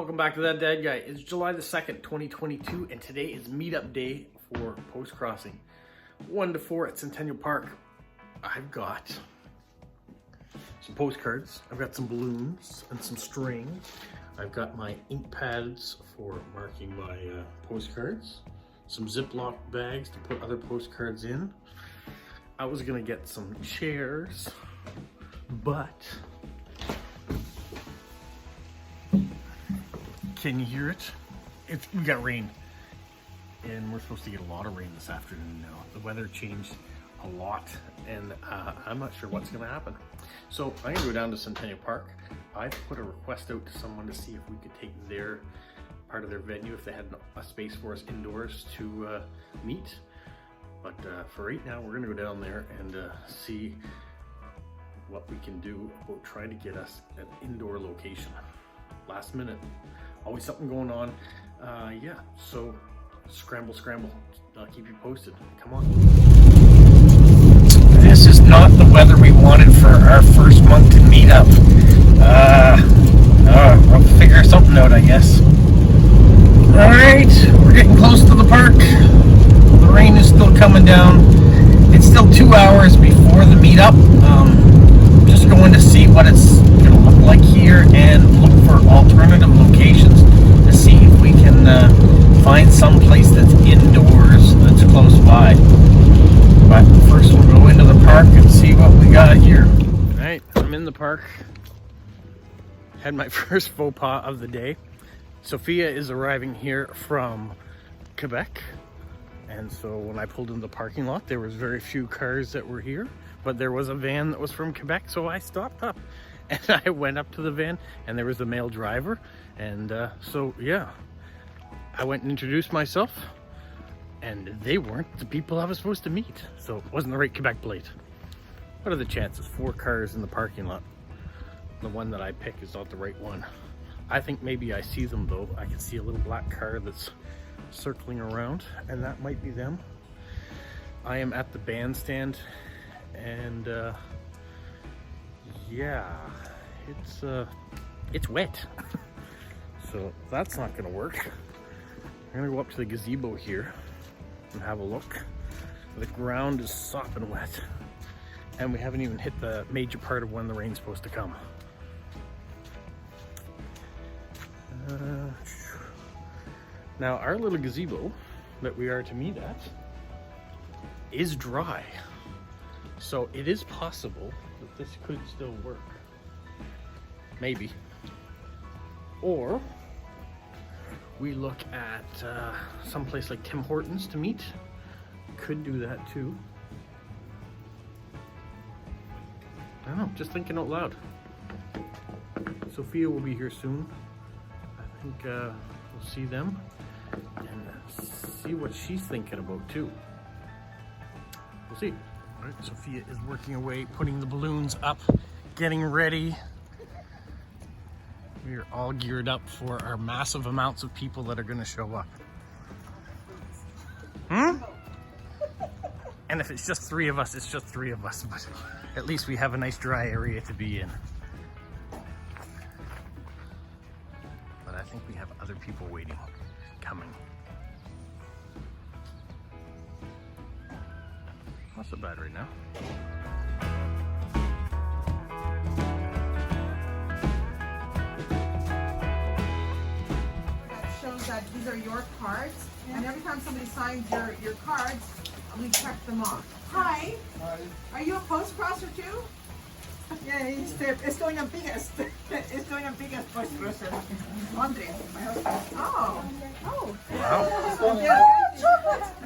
Welcome back to That Dad Guy. It's July the 2nd, 2022, and today is meetup day for Postcrossing. 1 to 4 at Centennial Park. I've got some postcards, I've got some balloons and some string. I've got my ink pads for marking my postcards, some Ziploc bags to put other postcards in. I was gonna get some chairs, but can you hear it? We got rain, and we're supposed to get a lot of rain this afternoon now. The weather changed a lot, and I'm not sure what's gonna happen. So I'm gonna go down to Centennial Park. I put a request out to someone to see if we could take their part of their venue, if they had a space for us indoors to meet. But for right now, we're gonna go down there and see what we can do about trying to get us an indoor location. Last minute, always something going on. Yeah, so scramble. I'll keep you posted. Come on. This is not the weather we wanted for our first Moncton meetup. We'll figure something out, I guess. Alright, we're getting close to the park. The rain is still coming down. It's still 2 hours before the meetup. Just going to see what it's going to look like here and look for alternative locations to see if we can find some place that's indoors that's close by. But first we'll go into the park and see what we got here. Alright, I'm in the park. Had my first faux pas of the day. Sophia is arriving here from Quebec. And so when I pulled into the parking lot, there was very few cars that were here, but there was a van that was from Quebec, so I stopped up and I went up to the van and there was a male driver. And so yeah, I went and introduced myself and they weren't the people I was supposed to meet. So it wasn't the right Quebec plate. What are the chances? 4 cars in the parking lot. The one that I pick is not the right one. I think maybe I see them though. I can see a little black car that's circling around, and that might be them. I am at the bandstand, and yeah, it's wet. So that's not gonna work. I'm gonna go up to the gazebo here and have a look. The ground is sopping wet, and we haven't even hit the major part of when the rain's supposed to come. Now our little gazebo that we are to meet at is dry. So it is possible that this could still work. Maybe. Or we look at some place like Tim Hortons to meet. Could do that too. I don't know, just thinking out loud. Sophia will be here soon. I think we'll see them and see what she's thinking about too. We'll see. All right, Sophia is working away, putting the balloons up, getting ready. We are all geared up for our massive amounts of people that are going to show up. And if it's just 3 of us, it's just 3 of us, but at least we have a nice dry area to be in. But I think we have other people waiting, coming. Not so bad right now. That shows that these are your cards, and every time somebody signs your cards, we check them off. Hi. Hi. Are you a postcrosser too? Yeah, estoy en biggest postcrosser. Andre, my husband. Oh. Wow. Yeah.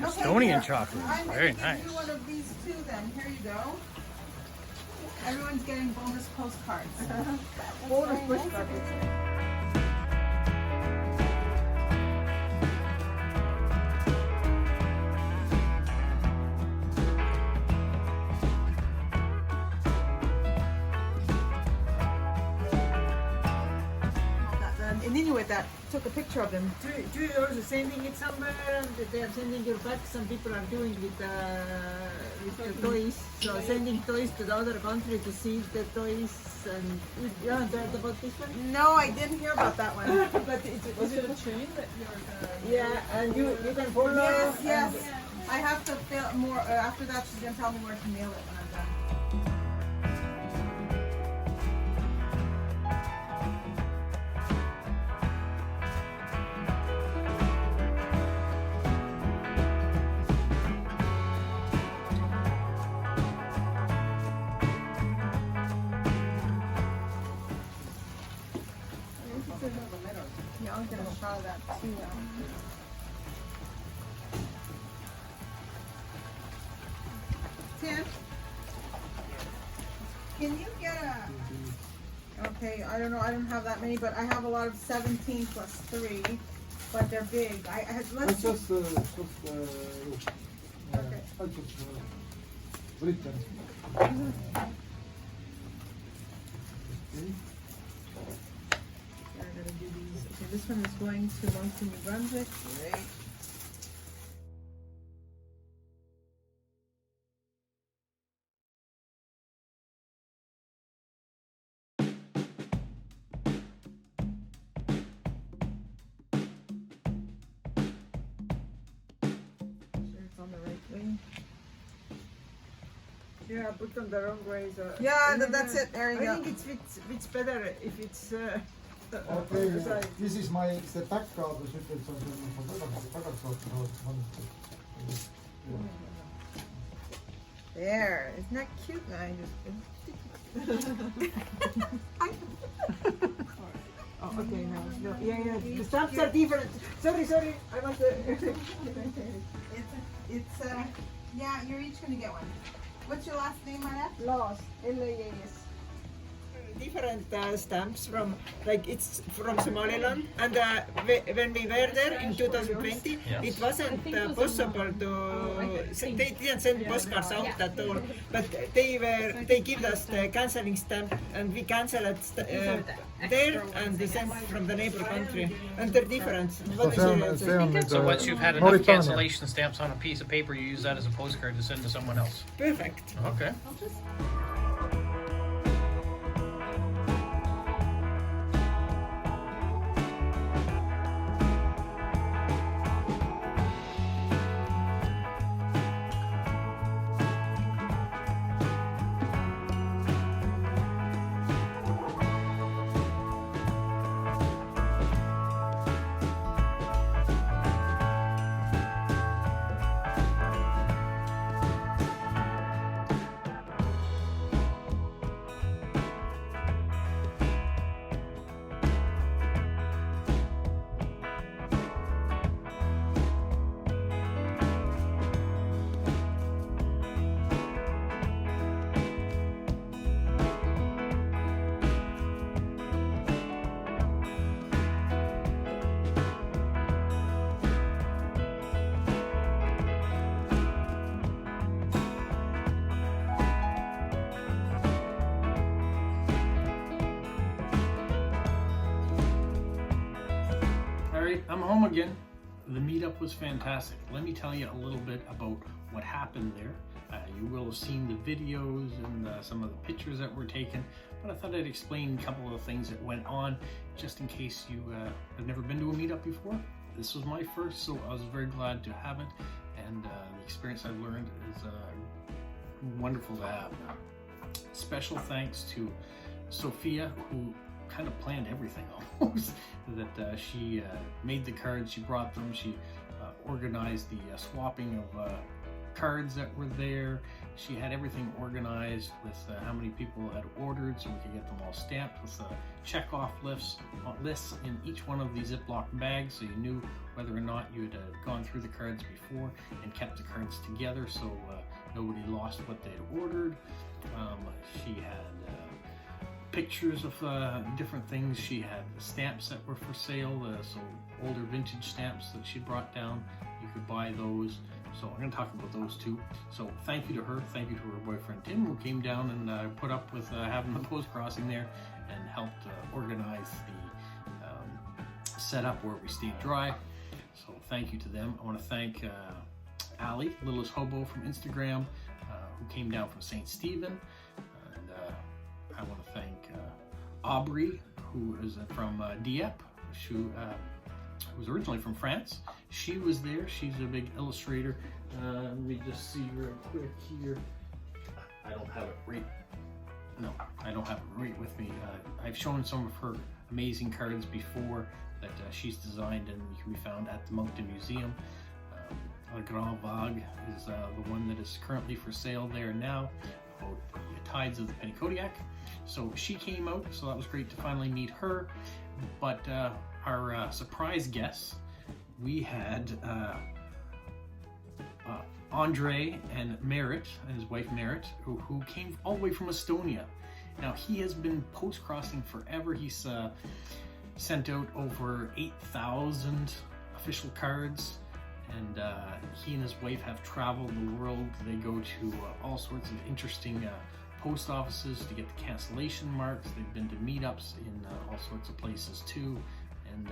Estonian chocolate. I'm Very gonna nice. give you one of these too then. Here you go. Everyone's getting bonus postcards. Bonus postcrosser. And then you with that took a picture of them. Do you also sending it somewhere? They are sending your back. Some people are doing with the toys. So sending toys to the other country to see the toys. And you haven't heard about this one? No, I didn't hear about that one. But Was it a chain that you're yeah, and you can follow. Yes, yes. and- I have to fill more. After that, she's gonna tell me where to mail it when I'm done. Yeah, I'm gonna try that too. Tim, can you get a? Okay, I don't know. I don't have that many, but I have a lot of 17 plus 3, but they're big. I had let's Just okay. Britain. Here, I gotta do these. Okay, this one is going to Moncton, New Brunswick. Great. Sure it's on the right way. Yeah, put on the wrong way. So Yeah, that's it. There you I go. think it's better if it's. Okay, this is the background, mis ütled, see on tagasi saata. There. Isn't that cute? No, I just. Oh, okay, no, yeah, the stamps are different. Sorry, I want to. It's yeah, you're each gonna get one. What's your last name, Mara? Laas, LAAS. Different stamps from, like it's from Somaliland, and when we were there in 2020, it wasn't possible to. They didn't send postcards out at all, but they give us the cancelling stamp, and we cancel it there, and they send from the neighbor country, and they're different. What is it? So once you've had enough cancellation stamps on a piece of paper, you use that as a postcard to send to someone else. Perfect. Okay. I'm home again. The meetup was fantastic. Let me tell you a little bit about what happened there. You will have seen the videos and some of the pictures that were taken, but I thought I'd explain a couple of things that went on just in case you have never been to a meetup before. This was my first, so I was very glad to have it, and the experience I've learned is wonderful to have. Special thanks to Sophia, who kind of planned everything almost. That she made the cards, she brought them, she organized the swapping of cards that were there. She had everything organized with how many people had ordered, so we could get them all stamped with check-off lists in each one of these Ziploc bags, so you knew whether or not you had gone through the cards before and kept the cards together, so nobody lost what they had ordered. She had pictures of different things. She had stamps that were for sale, so older vintage stamps that she brought down. You could buy those. So I'm going to talk about those too. So thank you to her. Thank you to her boyfriend Tim, who came down and put up with having the post crossing there and helped organize set up where we stayed dry. So thank you to them. I want to thank Ali, Littlest Hobo from Instagram, who came down from St. Stephen. And I want to thank Aubrey, who is from Dieppe, who was originally from France. She was there. She's a big illustrator. Let me just see real quick here. I don't have it right. No, I don't have it right with me. I've shown some of her amazing cards before that she's designed, and can be found at the Moncton Museum. La Grande Vague is the one that is currently for sale there now, about the tides of the Penny-Kodiak. So she came out, so that was great to finally meet her. But our surprise guests, we had Andre and Merritt, and his wife Merritt, who came all the way from Estonia. Now, he has been post-crossing forever. He's sent out over 8,000 official cards, and he and his wife have traveled the world. They go to all sorts of interesting post offices to get the cancellation marks. They've been to meetups in all sorts of places too, and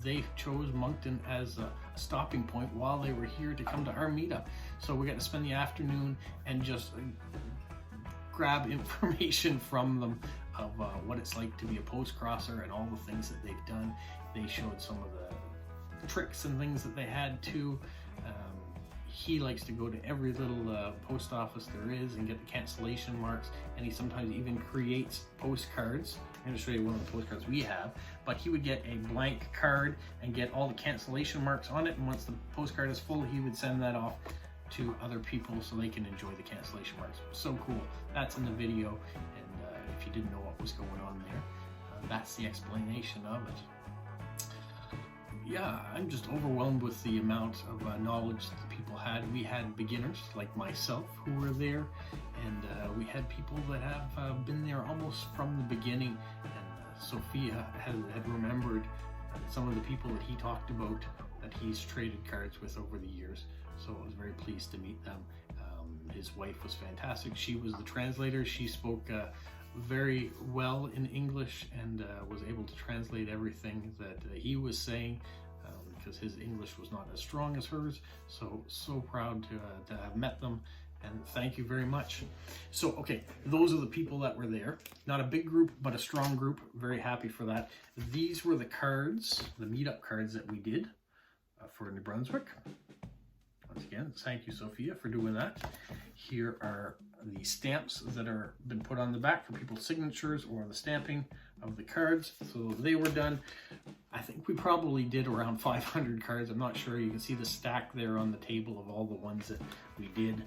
they chose Moncton as a stopping point while they were here to come to our meetup. So we got to spend the afternoon and just grab information from them of what it's like to be a post-crosser and all the things that they've done. They showed some of the tricks and things that they had too. He likes to go to every little post office there is and get the cancellation marks, and he sometimes even creates postcards. I'm going to show you one of the postcards we have, but he would get a blank card and get all the cancellation marks on it, and once the postcard is full, he would send that off to other people so they can enjoy the cancellation marks. So cool. That's in the video, and if you didn't know what was going on there, that's the explanation of it. Yeah, I'm just overwhelmed with the amount of knowledge that people had. We had beginners like myself who were there, and we had people that have been there almost from the beginning, and Sophia had remembered some of the people that he talked about that he's traded cards with over the years. So I was very pleased to meet them. His wife was fantastic. She was the translator. She spoke very well in English and was able to translate everything that he was saying, because his English was not as strong as hers. So proud to have met them, and thank you very much. So okay, those are the people that were there. Not a big group, but a strong group. Very happy for that. These were the cards, the meetup cards that we did for New Brunswick. Once again, thank you, Sophia, for doing that. Here are the stamps that are been put on the back for people's signatures or the stamping of the cards. So they were done. I think we probably did around 500 cards. I'm not sure. You can see the stack there on the table of all the ones that we did.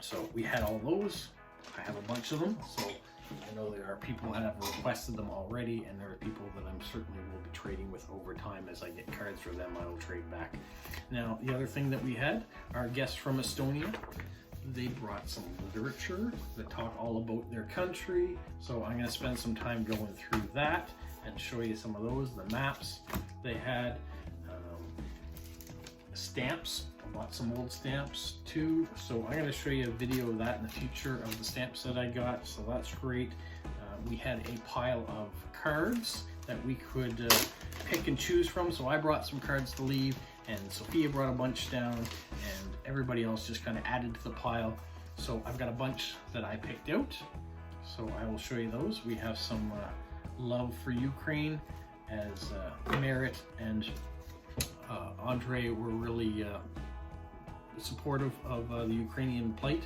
So we had all those. I have a bunch of them. So I know there are people that have requested them already, and there are people that I'm certainly will be trading with over time. As I get cards for them, I will trade back. Now, the other thing that we had, our guests from Estonia, they brought some literature that talk all about their country. So I'm going to spend some time going through that and show you some of those, the maps they had, stamps. I bought some old stamps too. So I'm going to show you a video of that in the future of the stamps that I got. So that's great. We had a pile of cards that we could pick and choose from. So I brought some cards to leave, and Sophia brought a bunch down, and everybody else just kind of added to the pile. So I've got a bunch that I picked out. So I will show you those. We have some love for Ukraine, as Merritt and Andre were really supportive of the Ukrainian plight.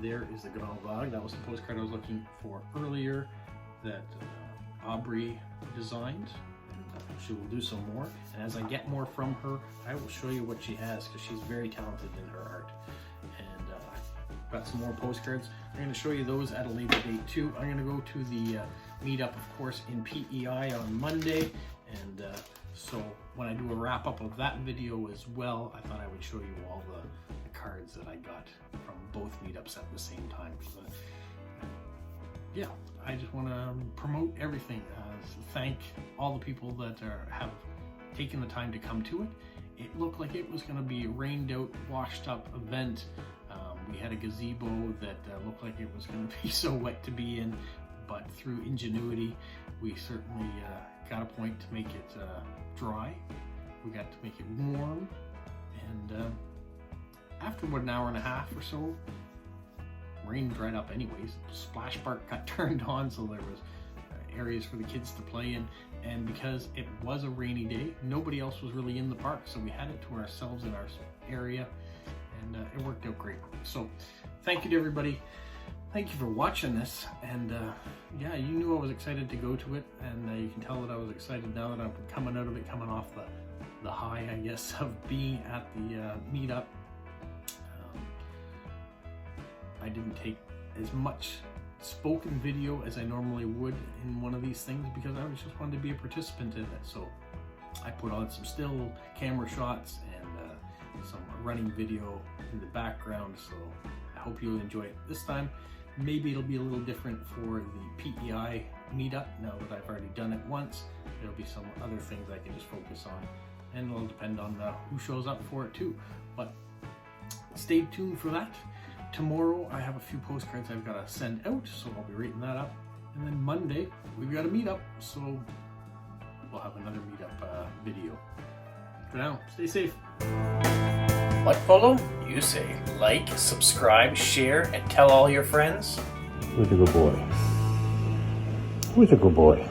There is the Grande Vague. That was the postcard I was looking for earlier that Aubrey designed. And she will do some more. And as I get more from her, I will show you what she has, because she's very talented in her art. And I've got some more postcards. I'm going to show you those at a later date too. I'm going to go to the meetup, of course, in PEI on Monday. And so when I do a wrap up of that video as well, I thought I would show you all the cards that I got from both meetups at the same time. So, yeah, I just want to promote everything. Thank all the people that have taken the time to come to it. It looked like it was going to be a rained out, washed up event. We had a gazebo that looked like it was going to be so wet to be in, but through ingenuity, we certainly got a point to make it dry. We got to make it warm, and after about an hour and a half or so, rain dried up anyways. Splash park got turned on, so there was areas for the kids to play in, and because it was a rainy day, nobody else was really in the park, so we had it to ourselves in our area, and it worked out great. So thank you to everybody. Thank you for watching this, and yeah, you knew I was excited to go to it, and you can tell that I was excited now that I'm coming out of it, coming off the high, I guess, of being at the meetup. I didn't take as much spoken video as I normally would in one of these things because I just wanted to be a participant in it. So I put on some still camera shots and some running video in the background. So I hope you'll enjoy it this time. Maybe it'll be a little different for the PEI meetup. Now that I've already done it once, there'll be some other things I can just focus on, and it'll depend on who shows up for it too. But stay tuned for that. Tomorrow I have a few postcards I've got to send out, so I'll be writing that up. And then Monday we've got a meetup, so we'll have another meetup video. For now, stay safe. What, Polo? You say like, subscribe, share, and tell all your friends. Who's a good boy? Who's a good boy?